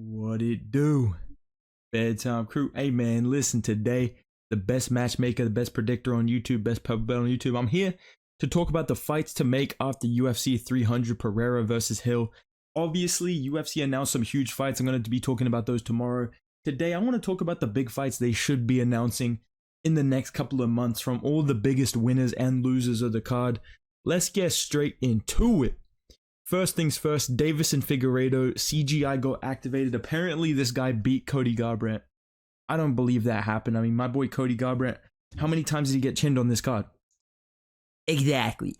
What it do? Bedtime crew. Hey man, listen, today, the best matchmaker, the best predictor on YouTube, best pub bet on YouTube. I'm here to talk about the fights to make after UFC 300, Pereira versus Hill. Obviously, UFC announced some huge fights. I'm going to be talking about those tomorrow. Today, I want to talk about the big fights they should be announcing in the next couple of months from all the biggest winners and losers of the card. Let's get straight into it. First things first, Davis and Figueiredo, CGI got activated. Apparently, this guy beat Cody Garbrandt. I don't believe that happened. I mean, my boy Cody Garbrandt, how many times did he get chinned on this card? Exactly.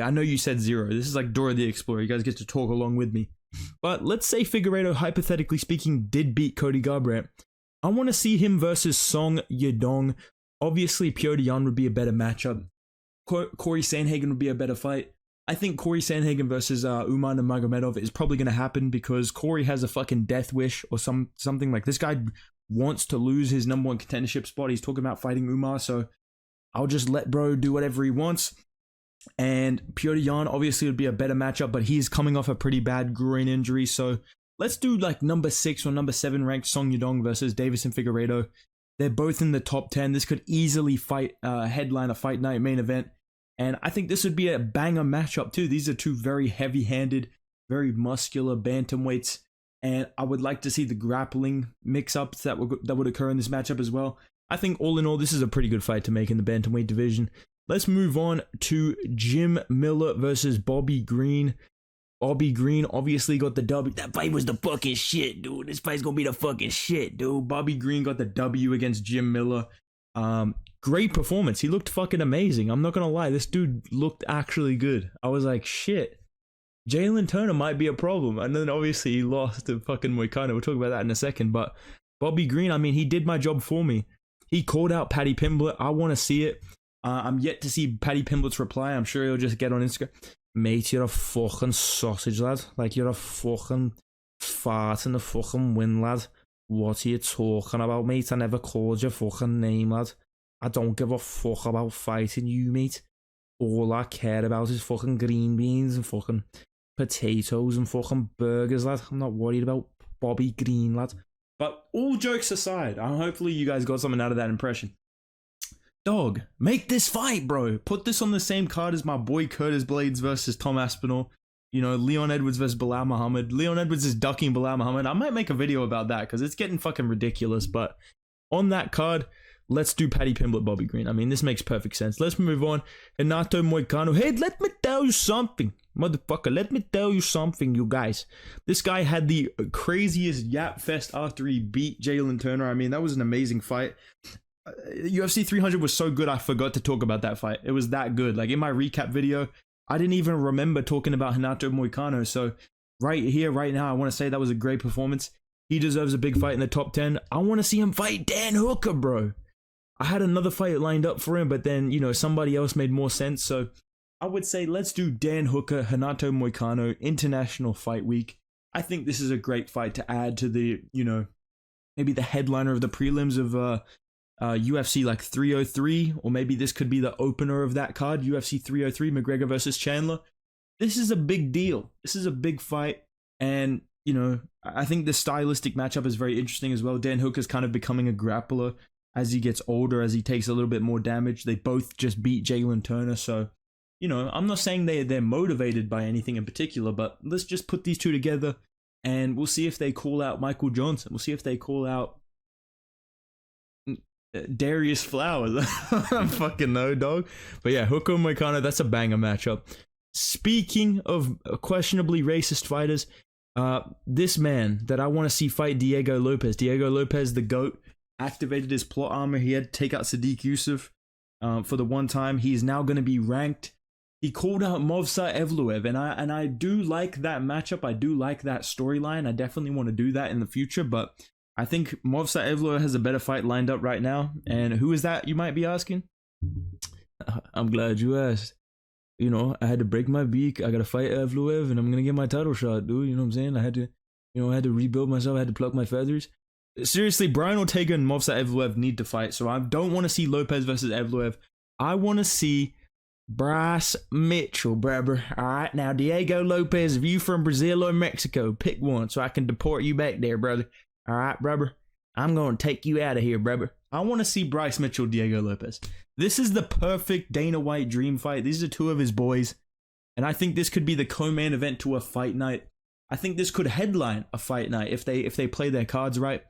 I know you said 0. This is like Dora the Explorer. You guys get to talk along with me. But let's say Figueiredo, hypothetically speaking, did beat Cody Garbrandt. I want to see him versus Song Yadong. Obviously, Petr Yan would be a better matchup. Corey Sandhagen would be a better fight. I think Corey Sandhagen versus Umar Nurmagomedov is probably going to happen because Corey has a fucking death wish or something like this guy wants to lose his #1 contendership spot. He's talking about fighting Umar, so I'll just let bro do whatever he wants. And Petr Yan obviously would be a better matchup, but he's coming off a pretty bad groin injury, so let's do like number 6 or number 7 ranked Song Yadong versus Davis and Figueiredo. They're both in the top 10. This could easily headline a fight night main event. And I think this would be a banger matchup too. These are two very heavy-handed, very muscular bantamweights. And I would like to see the grappling mix-ups that would occur in this matchup as well. I think all in all, this is a pretty good fight to make in the bantamweight division. Let's move on to Jim Miller versus Bobby Green. Bobby Green obviously got the W. That fight was the fucking shit, dude. This fight's gonna be the fucking shit, dude. Bobby Green got the W against Jim Miller. Great performance. He looked fucking amazing. I'm not gonna lie. This dude looked actually good. I was like, shit. Jalen Turner might be a problem. And then obviously he lost to fucking Moicano. We'll talk about that in a second. But Bobby Green, I mean, he did my job for me. He called out Paddy Pimblett. I want to see it. I'm yet to see Paddy Pimblett's reply. I'm sure he'll just get on Instagram. Mate, you're a fucking sausage, lad. Like, you're a fucking fart in the fucking wind, lad. What are you talking about, mate? I never called your fucking name, lad. I don't give a fuck about fighting you, mate. All I care about is fucking green beans and fucking potatoes and fucking burgers, lad. I'm not worried about Bobby Green, lad. But all jokes aside, hopefully you guys got something out of that impression. Dog, make this fight, bro. Put this on the same card as my boy Curtis Blades versus Tom Aspinall. You know, Leon Edwards versus Bilal Muhammad. Leon Edwards is ducking Bilal Muhammad. I might make a video about that because it's getting fucking ridiculous. But on that card, let's do Paddy Pimblett, Bobby Green. I mean, this makes perfect sense. Let's move on. Renato Moicano. Hey, let me tell you something. Motherfucker, let me tell you something, you guys. This guy had the craziest yap fest after he beat Jalen Turner. I mean, that was an amazing fight. UFC 300 was so good, I forgot to talk about that fight. It was that good. Like, in my recap video, I didn't even remember talking about Renato Moicano. So, right here, right now, I want to say that was a great performance. He deserves a big fight in the top 10. I want to see him fight Dan Hooker, bro. I had another fight lined up for him, but then, you know, somebody else made more sense. So I would say let's do Dan Hooker, Renato Moicano, International Fight Week. I think this is a great fight to add to the, you know, maybe the headliner of the prelims of UFC like 303, or maybe this could be the opener of that card, UFC 303, McGregor versus Chandler. This is a big deal. This is a big fight. And, you know, I think the stylistic matchup is very interesting as well. Dan Hooker's kind of becoming a grappler as he gets older, as he takes a little bit more damage. They both just beat Jalen Turner, so, you know, I'm not saying they're motivated by anything in particular, but let's just put these two together, and we'll see if they call out Michael Johnson. We'll see if they call out Darius Flowers. I don't fucking know, dog. But yeah, Hooker and Moicano, that's a banger matchup. Speaking of questionably racist fighters, this man that I want to see fight Diego Lopez. Diego Lopez, the GOAT, activated his plot armor. He had to take out Sadiq Yusuf for the one time. He's now going to be ranked. He called out Movsar Evloev, and I do like that matchup. I do like that storyline. I definitely want to do that in the future, but I think Movsar Evloev has a better fight lined up right now. And who is that, you might be asking? I'm glad you asked. You know, I had to break my beak. I got to fight Evloev, and I'm going to get my title shot, dude. You know what I'm saying? I had to rebuild myself. I had to pluck my feathers. Seriously, Brian Ortega and Movsar Evloev need to fight, so I don't want to see Lopez versus Evloev. I want to see Bryce Mitchell, brother. All right, now Diego Lopez, if you from Brazil or Mexico, pick one so I can deport you back there, brother. All right, brother. I'm going to take you out of here, brother. I want to see Bryce Mitchell, Diego Lopez. This is the perfect Dana White dream fight. These are two of his boys. And I think this could be the co-main event to a fight night. I think this could headline a fight night if they play their cards right.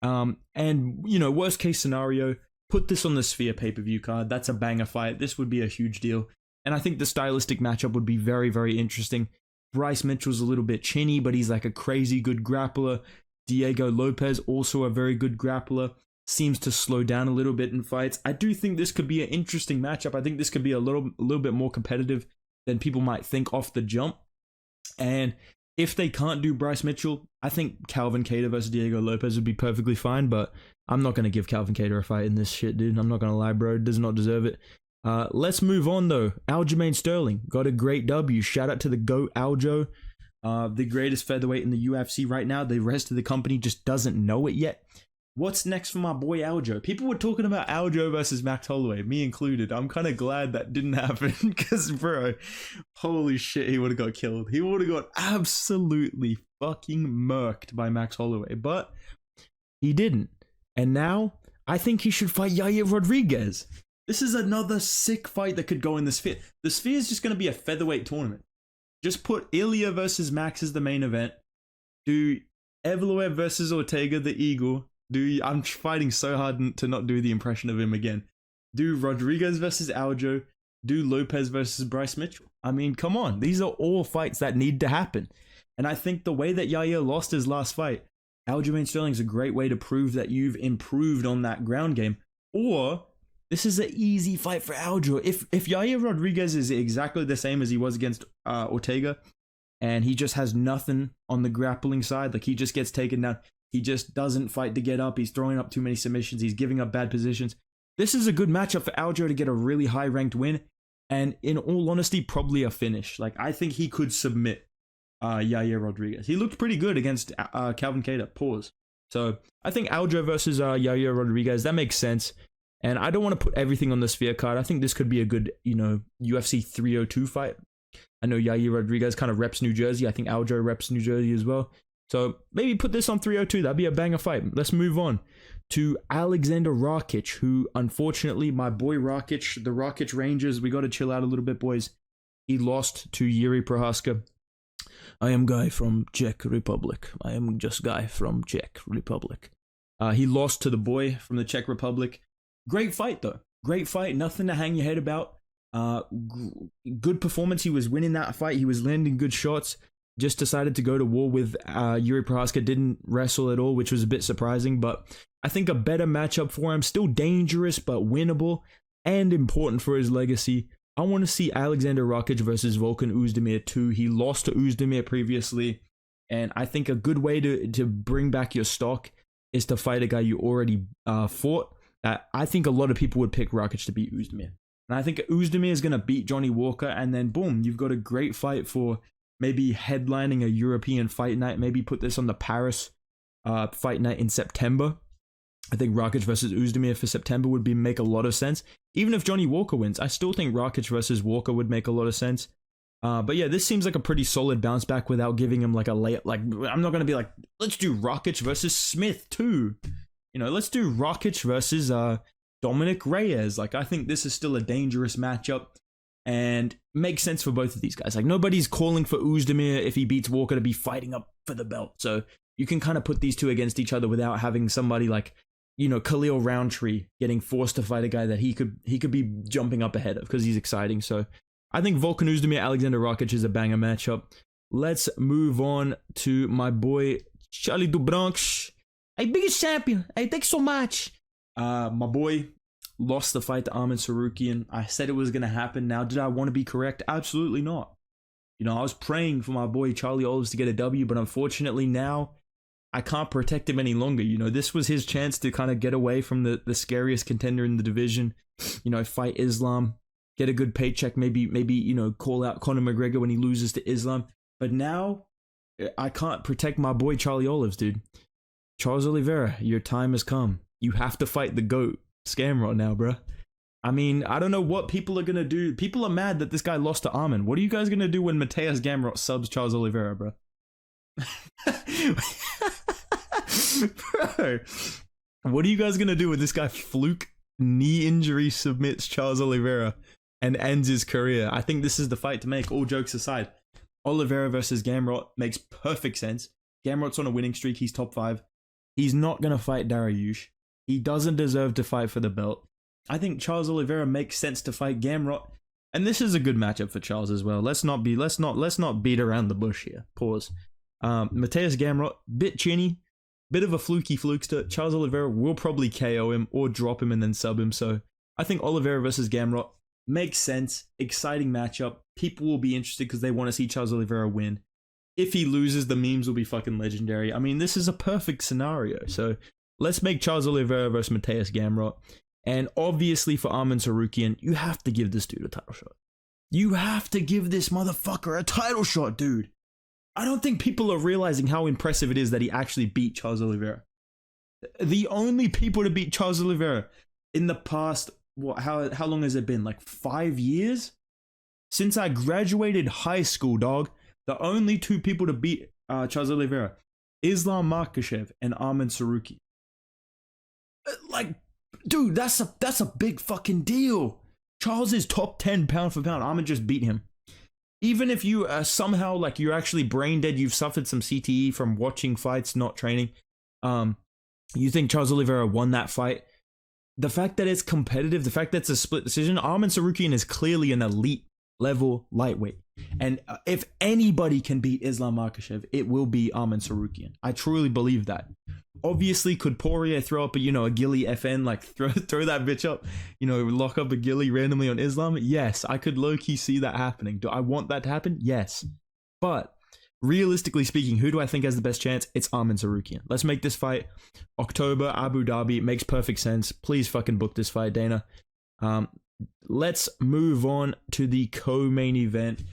And, you know, worst case scenario, put this on the Sphere pay-per-view card. That's a banger fight. This would be a huge deal. And I think the stylistic matchup would be very, very interesting. Bryce Mitchell's a little bit chinny, but he's like a crazy good grappler. Diego Lopez, also a very good grappler, seems to slow down a little bit in fights. I do think this could be an interesting matchup. I think this could be a little bit more competitive than people might think off the jump. And if they can't do Bryce Mitchell, I think Calvin Kattar versus Diego Lopez would be perfectly fine, but I'm not going to give Calvin Kattar a fight in this shit, dude. I'm not going to lie, bro. Does not deserve it. Let's move on, though. Aljamain Sterling got a great W. Shout out to the GOAT Aljo. The greatest featherweight in the UFC right now. The rest of the company just doesn't know it yet. What's next for my boy Aljo? People were talking about Aljo versus Max Holloway, me included. I'm kind of glad that didn't happen because, bro, holy shit, he would have got killed. He would have got absolutely fucking murked by Max Holloway, but he didn't. And now, I think he should fight Yair Rodriguez. This is another sick fight that could go in the Sphere. The Sphere is just going to be a featherweight tournament. Just put Ilya versus Max as the main event. Do Evloev versus Ortega, the Eagle. I'm fighting so hard to not do the impression of him again. Do Rodriguez versus Aljo. Do Lopez versus Bryce Mitchell. I mean, come on. These are all fights that need to happen. And I think the way that Yair lost his last fight, Aljamain Sterling is a great way to prove that you've improved on that ground game. Or this is an easy fight for Aljo. If Yair Rodriguez is exactly the same as he was against Ortega, and he just has nothing on the grappling side, like he just gets taken down, he just doesn't fight to get up, he's throwing up too many submissions, he's giving up bad positions. This is a good matchup for Aljo to get a really high-ranked win, and in all honesty, probably a finish. Like, I think he could submit Yair Rodriguez. He looked pretty good against Calvin Kattar. Pause. So, I think Aljo versus Yair Rodriguez, that makes sense. And I don't want to put everything on the Sphere card. I think this could be a good, you know, UFC 302 fight. I know Yair Rodriguez kind of reps New Jersey. I think Aljo reps New Jersey as well. So maybe put this on 302. That'd be a banger fight. Let's move on to Alexander Rakic, who unfortunately, my boy Rakic, the Rakic Rangers, we got to chill out a little bit, boys. He lost to Yuri Prohaska. I am guy from Czech Republic. I am just guy from Czech Republic. He lost to the boy from the Czech Republic. Great fight, though. Great fight. Nothing to hang your head about. Good performance. He was winning that fight. He was landing good shots. Just decided to go to war with Yuri Prohaska. Didn't wrestle at all, which was a bit surprising. But I think a better matchup for him. Still dangerous, but winnable and important for his legacy. I want to see Alexander Rakic versus Volkan Oezdemir too. He lost to Oezdemir previously. And I think a good way to bring back your stock is to fight a guy you already fought. I think a lot of people would pick Rakic to beat Oezdemir. And I think Oezdemir is going to beat Johnny Walker. And then boom, you've got a great fight for maybe headlining a European fight night. Maybe put this on the Paris fight night in September. I think Rakic versus Oezdemir for September would make a lot of sense. Even if Johnny Walker wins, I still think Rakic versus Walker would make a lot of sense. But yeah, this seems like a pretty solid bounce back without giving him like a layup. Like, I'm not going to be like, let's do Rakic versus Smith too. You know, let's do Rakic versus Dominic Reyes. Like, I think this is still a dangerous matchup and makes sense for both of these guys. Like, nobody's calling for Oezdemir if he beats Walker to be fighting up for the belt. So you can kind of put these two against each other without having somebody like, you know, Khalil Roundtree getting forced to fight a guy that he could be jumping up ahead of because he's exciting. So I think Volkan Oezdemir, Alexander Rakic is a banger matchup. Let's move on to my boy Charlie Dubronx. Hey, biggest champion. Hey, thanks so much. My boy lost the fight to Arman Sarukian. I said it was going to happen. Now, did I want to be correct? Absolutely not. You know, I was praying for my boy Charlie Olives to get a W, but unfortunately now I can't protect him any longer. You know, this was his chance to kind of get away from the scariest contender in the division. You know, fight Islam, get a good paycheck, maybe, you know, call out Conor McGregor when he loses to Islam. But now I can't protect my boy Charlie Olives, dude. Charles Oliveira, your time has come. You have to fight the GOAT. Scamrod now, bruh. I mean, I don't know what people are gonna do. People are mad that this guy lost to Armin. What are you guys gonna do when Mateus Gamrot subs Charles Oliveira, bro? Bro, what are you guys gonna do when this guy fluke knee injury submits Charles Oliveira and ends his career? I think this is the fight to make. All jokes aside, Oliveira versus Gamrot makes perfect sense. Gamrot's on a winning streak. He's top 5. He's not gonna fight Dariush. He doesn't deserve to fight for the belt. I think Charles Oliveira makes sense to fight Gamrot, and this is a good matchup for Charles as well. Let's not beat around the bush here. Pause. Mateus Gamrot, bit chinny, bit of a flukester. Charles Oliveira will probably KO him or drop him and then sub him. So I think Oliveira versus Gamrot makes sense. Exciting matchup. People will be interested because they want to see Charles Oliveira win. If he loses, the memes will be fucking legendary. I mean, this is a perfect scenario. So let's make Charles Oliveira versus Mateus Gamrot. And obviously for Arman Tsarukyan, you have to give this dude a title shot. You have to give this motherfucker a title shot, dude. I don't think people are realizing how impressive it is that he actually beat Charles Oliveira. The only people to beat Charles Oliveira in the past, how long has it been? Like 5 years? Since I graduated high school, dog. The only 2 people to beat Charles Oliveira, Islam Makhachev and Arman Tsarukyan. Like, dude, that's a big fucking deal. Charles is top 10 pound for pound. Arman just beat him. Even if you somehow, like, you're actually brain dead, you've suffered some CTE from watching fights, not training, you think Charles Oliveira won that fight, the fact that it's competitive, the fact that it's a split decision, Arman Tsarukyan is clearly an elite level lightweight. And if anybody can beat Islam Makhachev, it will be Arman Tsarukyan. I truly believe that. Obviously, could Poirier throw up a Gilly FN, like throw that bitch up, lock up a Gilly randomly on Islam? Yes, I could low-key see that happening. Do I want that to happen? Yes. But realistically speaking, who do I think has the best chance? It's Arman Tsarukyan. Let's make this fight October, Abu Dhabi. It makes perfect sense. Please fucking book this fight, Dana. Let's move on to the co-main event.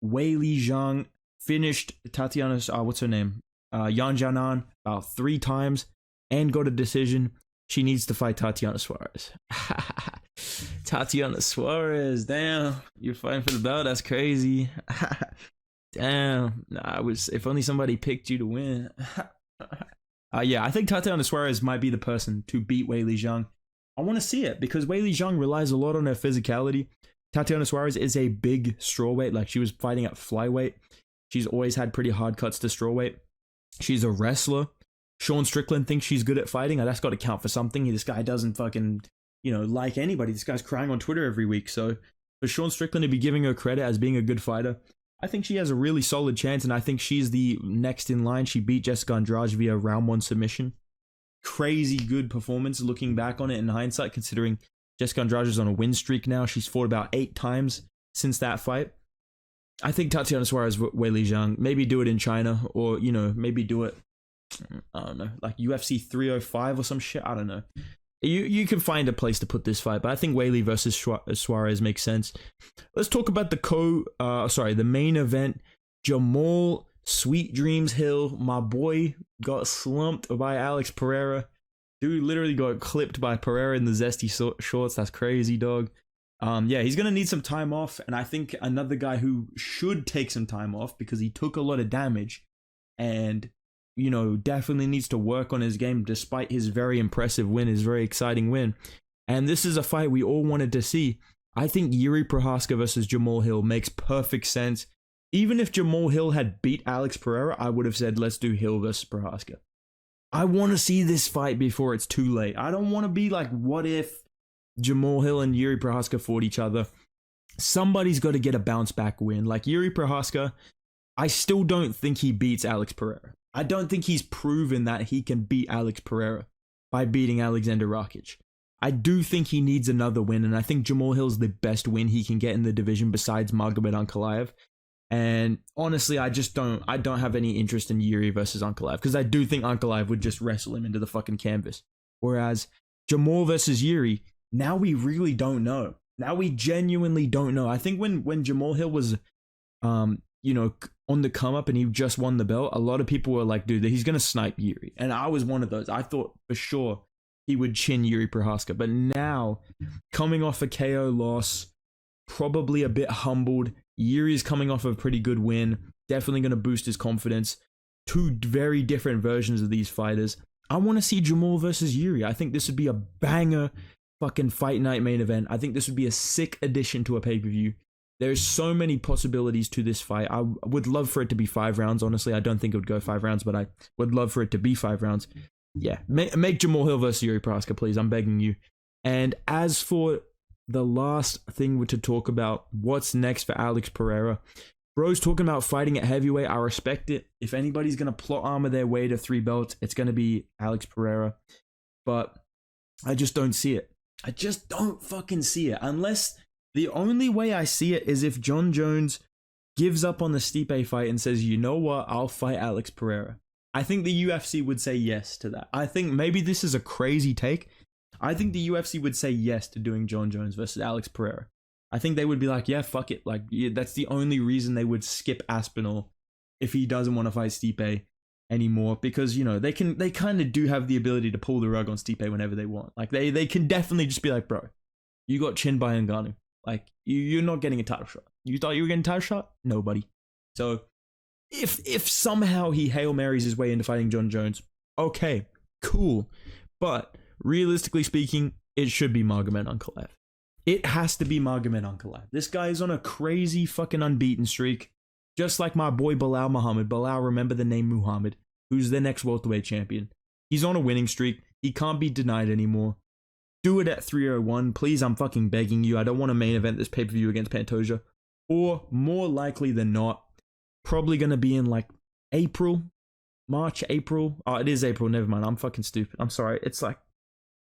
Weili Zhang finished Tatiana's, what's her name? Yan Jianan about 3 times and got a decision. She needs to fight Tatiana Suarez. Tatiana Suarez, damn, you're fighting for the belt. That's crazy. Damn, if only somebody picked you to win. Yeah, I think Tatiana Suarez might be the person to beat Weili Zhang. I want to see it because Weili Zhang relies a lot on her physicality. Tatiana Suarez is a big strawweight. Like, she was fighting at flyweight. She's always had pretty hard cuts to strawweight. She's a wrestler. Sean Strickland thinks she's good at fighting. That's got to count for something. This guy doesn't fucking, like anybody. This guy's crying on Twitter every week. So for Sean Strickland to be giving her credit as being a good fighter, I think she has a really solid chance, and I think she's the next in line. She beat Jessica Andrade via round 1 submission. Crazy good performance looking back on it in hindsight, considering Jessica Andrade is on a win streak now. She's fought about 8 times since that fight. I think Tatiana Suarez, Weili Zhang, maybe do it in China, or, maybe do it, I don't know, like UFC 305 or some shit. I don't know. You can find a place to put this fight, but I think Weili versus Suarez makes sense. Let's talk about the main event. Jamal Sweet Dreams Hill, my boy, got slumped by Alex Pereira. Dude literally got clipped by Pereira in the zesty shorts. That's crazy, dog. Yeah, he's going to need some time off, and I think another guy who should take some time off because he took a lot of damage and, definitely needs to work on his game despite his very impressive win, his very exciting win. And this is a fight we all wanted to see. I think Yuri Prochazka versus Jamal Hill makes perfect sense. Even if Jamal Hill had beat Alex Pereira, I would have said, let's do Hill versus Prochazka. I want to see this fight before it's too late. I don't want to be like, what if Jamal Hill and Yuri Prochazka fought each other? Somebody's got to get a bounce back win. Like Yuri Prochazka, I still don't think he beats Alex Pereira. I don't think he's proven that he can beat Alex Pereira by beating Alexander Rakic. I do think he needs another win, and I think Jamal Hill's the best win he can get in the division besides Magomed Ankalaev. And honestly, I don't have any interest in Yuri versus Ankalaev because I do think Ankalaev would just wrestle him into the fucking canvas. Whereas Jamal versus Yuri, now we really don't know. Now we genuinely don't know. I think when Jamal Hill was, on the come up and he just won the belt, a lot of people were like, dude, he's going to snipe Yuri. And I was one of those. I thought for sure he would chin Yuri Prohaska. But now, coming off a KO loss, probably a bit humbled. Yuri's coming off a pretty good win. Definitely going to boost his confidence. Two very different versions of these fighters. I want to see Jamal versus Yuri. I think this would be a banger fucking fight night main event. I think this would be a sick addition to a pay-per-view. There's so many possibilities to this fight. I would love for it to be 5 rounds, honestly. I don't think it would go 5 rounds, but I would love for it to be 5 rounds. Yeah, make Jamal Hill versus Yuri Prohaska, please. I'm begging you. And as for the last thing to talk about, what's next for Alex Pereira? Bro's talking about fighting at heavyweight. I respect it. If anybody's going to plot armor their way to 3 belts, it's going to be Alex Pereira. But I just don't see it. I just don't fucking see it. Unless the only way I see it is if John Jones gives up on the Stipe fight and says, you know what, I'll fight Alex Pereira. I think the UFC would say yes to that. I think maybe this is a crazy take. I think the UFC would say yes to doing John Jones versus Alex Pereira. I think they would be like, yeah, fuck it. Like, yeah, that's the only reason they would skip Aspinall if he doesn't want to fight Stipe anymore. Because, you know, they kind of do have the ability to pull the rug on Stipe whenever they want. Like, they can definitely just be like, bro, you got chinned by Ngannou. Like, you're not getting a title shot. You thought you were getting a title shot? Nobody. So, if somehow he Hail Marys his way into fighting John Jones, okay, cool. But realistically speaking, it should be Magomed Ankalaev. It has to be Magomed Ankalaev. This guy is on a crazy fucking unbeaten streak. Just like my boy Bilal Muhammad. Bilal, remember the name Muhammad, who's the next welterweight champion. He's on a winning streak. He can't be denied anymore. Do it at 301. Please, I'm fucking begging you. I don't want to main event this pay-per-view against Pantoja. Or, more likely than not, probably going to be in like March, April. Oh, it is April. Never mind. I'm fucking stupid. I'm sorry. It's like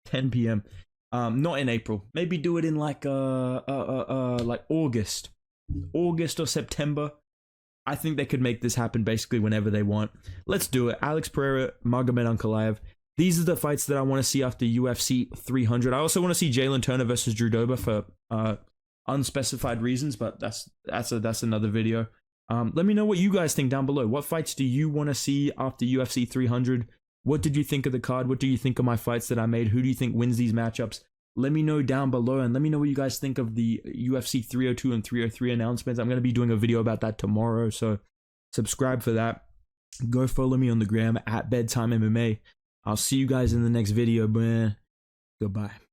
10 p.m. Not in April. Maybe do it in like August or September. I think they could make this happen basically whenever they want. Let's do it. Alex Pereira, Magomed Ankalaev. These are the fights that I want to see after UFC 300. I also want to see Jalen Turner versus Drew Dober for unspecified reasons, but that's another video. Let me know what you guys think down below. What fights do you want to see after UFC 300? What did you think of the card? What do you think of my fights that I made? Who do you think wins these matchups? Let me know down below, and let me know what you guys think of the UFC 302 and 303 announcements. I'm going to be doing a video about that tomorrow, so subscribe for that. Go follow me on the gram at Bedtime MMA. I'll see you guys in the next video, man. Goodbye.